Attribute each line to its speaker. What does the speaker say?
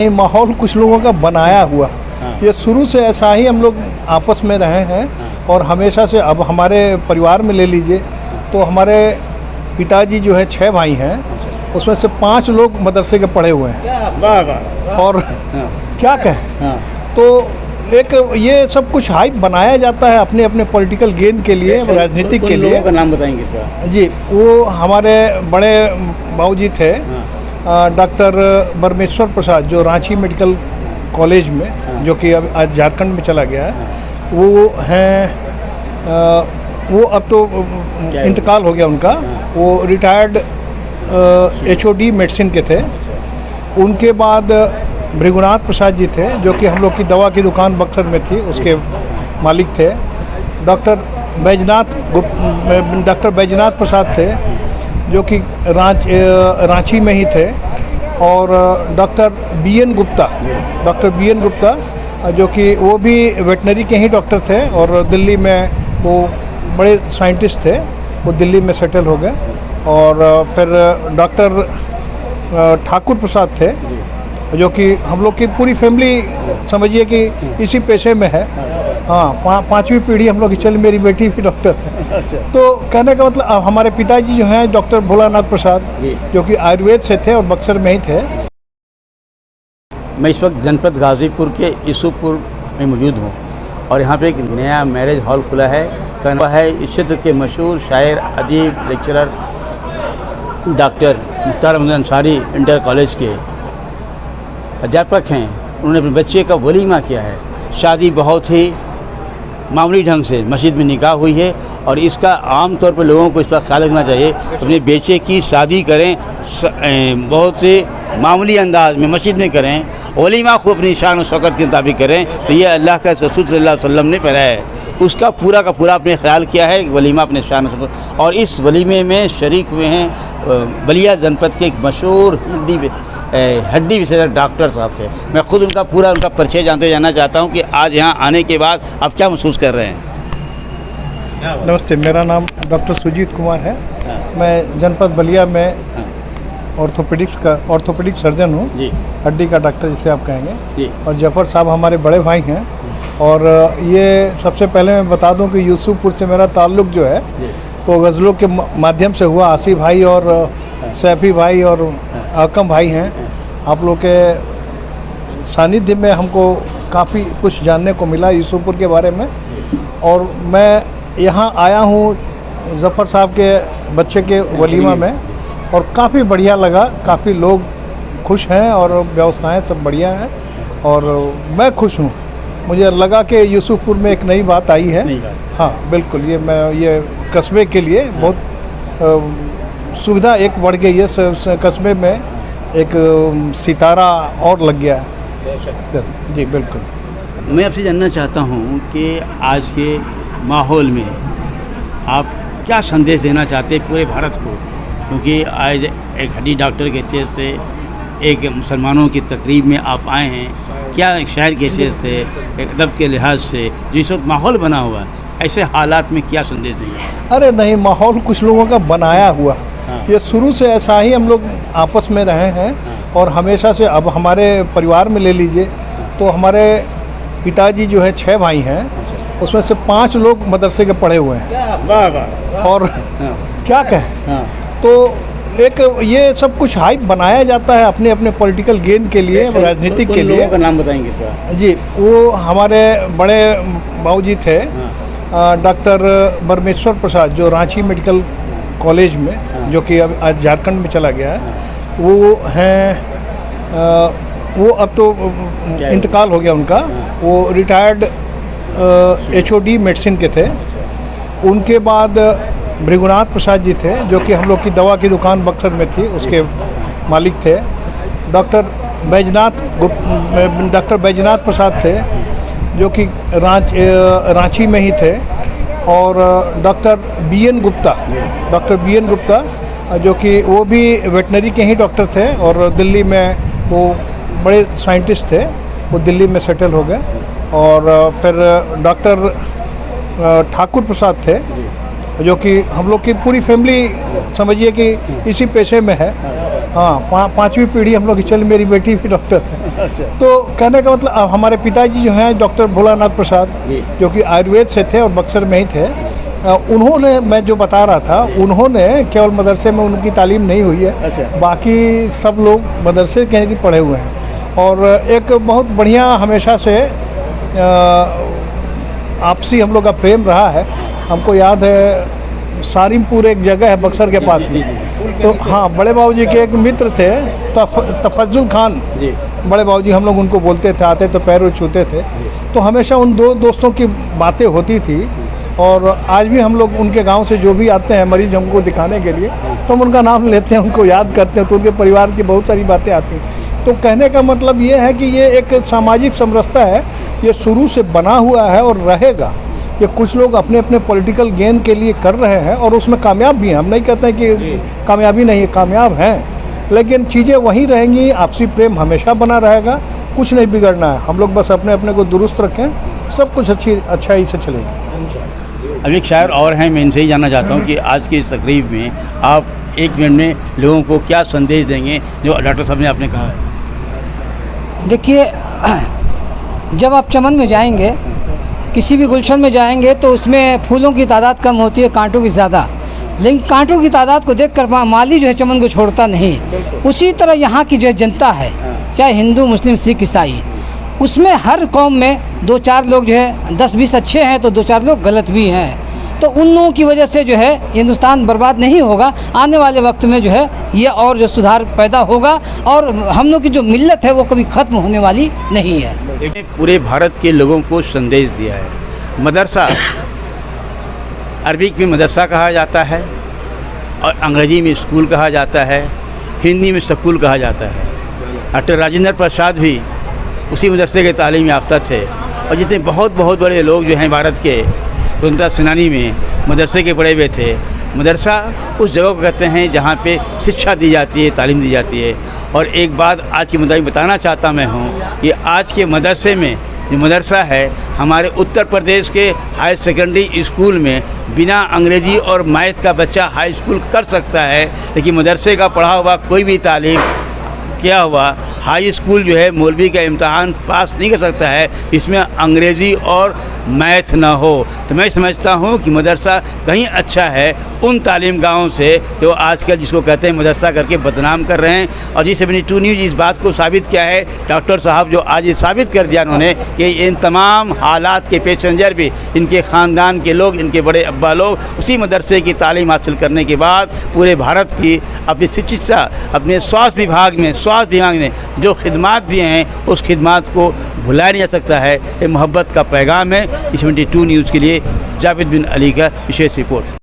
Speaker 1: ये माहौल कुछ लोगों का बनाया हुआ। ये शुरू से ऐसा ही हम लोग आपस में रहे हैं और हमेशा से। अब हमारे परिवार में ले लीजिए तो हमारे पिताजी जो है 6 भाई हैं, उसमें से 5 लोग मदरसे के पढ़े हुए हैं। और क्या कहें, तो एक ये सब कुछ हाइप बनाया जाता है अपने अपने पॉलिटिकल गेन के लिए, राजनीतिक के लिए।
Speaker 2: का नाम बताएंगे क्या? जी,
Speaker 1: वो हमारे बड़े बाबूजी थे डॉक्टर परमेश्वर प्रसाद, जो रांची मेडिकल कॉलेज में, जो कि अब आज झारखंड में चला गया है, वो हैं। वो अब तो इंतकाल हो गया उनका। वो रिटायर्ड HOD मेडिसिन के थे। उनके बाद भृगुनाथ प्रसाद जी थे, जो कि हम लोग की दवा की दुकान बक्सर में थी, उसके मालिक थे। डॉक्टर बैजनाथ प्रसाद थे, जो कि रांची में ही थे। और डॉक्टर BN गुप्ता, जो कि वो भी वेटनरी के ही डॉक्टर थे और दिल्ली में वो बड़े साइंटिस्ट थे, वो दिल्ली में सेटल हो गए। और फिर डॉक्टर ठाकुर प्रसाद थे, जो कि हम लोग की पूरी फैमिली समझिए कि इसी पेशे में है। हाँ, 5वीं पीढ़ी हम लोग की चल, मेरी बेटी भी डॉक्टर है। तो कहने का मतलब हमारे पिताजी जो हैं डॉक्टर भोलानाथ प्रसाद, जो कि आयुर्वेद से थे और बक्सर में ही थे।
Speaker 2: मैं इस वक्त जनपद गाजीपुर के यूसुफपुर में मौजूद हूँ और यहाँ पे एक नया मैरिज हॉल खुला है। कहना है इस क्षेत्र के मशहूर शायर, अदीब, lecturer doctor Mukhtar Ahmad Ansari inter college के अध्यापक हैं। उन्होंने अपने बच्चे का वलीमा किया है। शादी बहुत ही मामूली ढंग से मस्जिद में निकाह हुई है और इसका आम तौर पर लोगों को इस पर ख्याल रखना चाहिए। अपने बेटे की शादी करें बहुत से मामूली अंदाज में मस्जिद में करें, वलीमा को अपनी शान और शौकत के मुताबिक करें, तो ये अल्लाह का रसूल सल्लल्लाहु अलैहि वसल्लम ने पढ़ाया है। उसका पूरा का पूरा अपने ख्याल किया है, वलीमा अपने शान और इस वलीमे में शरीक हुए हैं बलिया जनपद के एक मशहूर हड्डी विशेषज्ञ डॉक्टर साहब थे। मैं खुद उनका परिचय जानना चाहता हूं कि आज यहां आने के बाद आप क्या महसूस कर रहे हैं।
Speaker 1: नमस्ते, मेरा नाम डॉक्टर सुजीत कुमार है। मैं जनपद बलिया में ऑर्थोपेडिक सर्जन हूँ, हड्डी का डॉक्टर जिसे आप कहेंगे। और जफर साहब हमारे बड़े भाई हैं। और ये सबसे पहले मैं बता दूं कि यूसुफपुर से मेरा ताल्लुक़ जो है वो गज़लों के माध्यम से हुआ। आसिफ भाई और सैफी भाई और आकम भाई हैं। आप लोग के सानिध्य में हमको काफ़ी कुछ जानने को मिला यूसुफपुर के बारे में। और मैं यहाँ आया हूँ जफ़र साहब के बच्चे के वलीमा में और काफ़ी बढ़िया लगा। काफ़ी लोग खुश हैं और व्यवस्थाएं सब बढ़िया हैं और मैं खुश हूँ। मुझे लगा कि यूसुफपुर में एक नई बात आई है। हाँ बिल्कुल, ये कस्बे के लिए बहुत सुविधा एक बढ़ गई है। कस्बे में एक सितारा और लग गया है। जी बिल्कुल।
Speaker 2: मैं आपसे जानना चाहता हूँ कि आज के माहौल में आप क्या संदेश देना चाहते हैं पूरे भारत को, क्योंकि आज एक हड्डी डॉक्टर के हैसियत से एक मुसलमानों की तकरीब में आप आए हैं। क्या एक शायर के हैसियत से, एक अदब के लिहाज से जिस वक्त माहौल बना हुआ है, ऐसे हालात में क्या संदेश देंगे?
Speaker 1: अरे नहीं, माहौल कुछ लोगों का बनाया हुआ। ये शुरू से ऐसा ही हम लोग आपस में रहे हैं और हमेशा से। अब हमारे परिवार में ले लीजिए तो हमारे पिताजी जो है 6 भाई हैं, उसमें से 5 लोग मदरसे के पढ़े हुए हैं। और क्या कहें, तो एक ये सब कुछ हाइप बनाया जाता है अपने अपने पॉलिटिकल गेन के लिए, राजनीतिक के लिए।
Speaker 2: का नाम बताएंगे क्या?
Speaker 1: जी, वो हमारे बड़े बाबूजी थे डॉक्टर परमेश्वर प्रसाद, जो रांची मेडिकल कॉलेज में, जो कि अब आज झारखंड में चला गया है। वो हैं। वो अब तो इंतकाल हो गया उनका। वो रिटायर्ड HOD मेडिसिन के थे। उनके बाद भृगुनाथ प्रसाद जी थे, जो कि हम लोग की दवा की दुकान बक्सर में थी, उसके मालिक थे। डॉक्टर बैजनाथ प्रसाद थे, जो कि रांची में ही थे। और डॉक्टर BN गुप्ता, जो कि वो भी वेटनरी के ही डॉक्टर थे और दिल्ली में वो बड़े साइंटिस्ट थे, वो दिल्ली में सेटल हो गए। और फिर डॉक्टर ठाकुर प्रसाद थे, जो कि हम लोग की पूरी फैमिली समझिए कि इसी पेशे में है। हाँ, पांचवी पीढ़ी हम लोग की चल, मेरी बेटी भी डॉक्टर है।
Speaker 2: अच्छा।
Speaker 1: तो कहने का मतलब अब हमारे पिताजी जो हैं डॉक्टर भोलानाथ प्रसाद,
Speaker 2: जी।
Speaker 1: जो कि आयुर्वेद से थे और बक्सर में ही थे, उन्होंने, मैं जो बता रहा था, उन्होंने केवल मदरसे में उनकी तालीम नहीं हुई है,
Speaker 2: अच्छा।
Speaker 1: बाकी सब लोग मदरसे के ही पढ़े हुए हैं। और एक बहुत बढ़िया हमेशा से आपसी हम लोग का प्रेम रहा है। हमको याद है सारिमपुर एक जगह है बक्सर के पास में, तो हाँ, बड़े बाबूजी के एक मित्र थे तफज्जुल खान,
Speaker 2: जी।
Speaker 1: बड़े बाबूजी हम लोग उनको बोलते थे, आते तो पैर छूते थे। तो हमेशा उन दो दोस्तों की बातें होती थी, और आज भी हम लोग उनके गांव से जो भी आते हैं मरीज हमको दिखाने के लिए, तो हम उनका नाम लेते हैं, उनको याद करते हैं, तो उनके परिवार की बहुत सारी बातें आती हैं। तो कहने का मतलब ये है कि ये एक सामाजिक समरसता है, ये शुरू से बना हुआ है और रहेगा। ये कुछ लोग अपने अपने पॉलिटिकल गेन के लिए कर रहे हैं और उसमें कामयाब भी हैं, हम नहीं कहते हैं कि कामयाबी नहीं है, कामयाब हैं, लेकिन चीज़ें वहीं रहेंगी, आपसी प्रेम हमेशा बना रहेगा, कुछ नहीं बिगड़ना है। हम लोग बस अपने अपने को दुरुस्त रखें, सब कुछ अच्छाई से चलेगी।
Speaker 2: अभी एक शायर और हैं, मैं इनसे ही जानना चाहता हूँ कि आज की इस तकरीब में आप 1 मिनट में लोगों को क्या संदेश देंगे जो डॉक्टर साहब ने आपने कहा है?
Speaker 3: देखिए, जब आप चमन में जाएंगे, किसी भी गुलशन में जाएंगे, तो उसमें फूलों की तादाद कम होती है, कांटों की ज़्यादा, लेकिन कांटों की तादाद को देखकर माली जो है चमन को छोड़ता नहीं। उसी तरह यहाँ की जो है जनता है, चाहे हिंदू, मुस्लिम, सिख, ईसाई, उसमें हर कौम में 2-4 लोग जो है 10-20 अच्छे हैं तो 2-4 लोग गलत भी हैं। तो उन लोगों की वजह से जो है हिंदुस्तान बर्बाद नहीं होगा। आने वाले वक्त में जो है ये और जो सुधार पैदा होगा, और हम लोग की जो मिल्लत है वो कभी ख़त्म होने वाली नहीं है।
Speaker 2: देखिए, पूरे भारत के लोगों को संदेश दिया है। मदरसा, अरबिक में मदरसा कहा जाता है और अंग्रेजी में स्कूल कहा जाता है, हिंदी में स्कूल कहा जाता है। डॉक्टर राजेंद्र प्रसाद भी उसी मदरसे के तालीम याफ्ता थे, और जितने बहुत बहुत बड़े लोग जो हैं भारत के स्वतंत्रता सेनानी में मदरसे के पढ़े हुए थे। मदरसा उस जगह को कहते हैं जहाँ पे शिक्षा दी जाती है, तालीम दी जाती है। और एक बात आज की मुद्दा बताना चाहता मैं हूँ कि आज के मदरसे में जो मदरसा है, हमारे उत्तर प्रदेश के हाई सेकेंडरी स्कूल में बिना अंग्रेजी और मैथ का बच्चा हाई स्कूल कर सकता है, लेकिन मदरसे का पढ़ा हुआ कोई भी तालीम क्या हुआ, हाई स्कूल जो है मौलवी का इम्तहान पास नहीं कर सकता है इसमें अंग्रेज़ी और मैथ ना हो। तो मैं समझता हूँ कि मदरसा कहीं अच्छा है उन तालीम गाहों से जो आजकल जिसको कहते हैं मदरसा करके बदनाम कर रहे हैं। और जी72 न्यूज़ इस बात को साबित किया है, डॉक्टर साहब जो आज ये साबित कर दिया उन्होंने कि इन तमाम हालात के पैसेंजर भी, इनके ख़ानदान के लोग, इनके बड़े अब्बा लोग उसी मदरसे की तालीम हासिल करने के बाद पूरे भारत की अपनी चिकित्सा, अपने स्वास्थ्य विभाग ने जो खिदमात दिए हैं उस खिदमात को भुलाया नहीं जा सकता है। ये मोहब्बत का पैगाम है। जी72 न्यूज़ के लिए जावेद बिन अली का विशेष रिपोर्ट।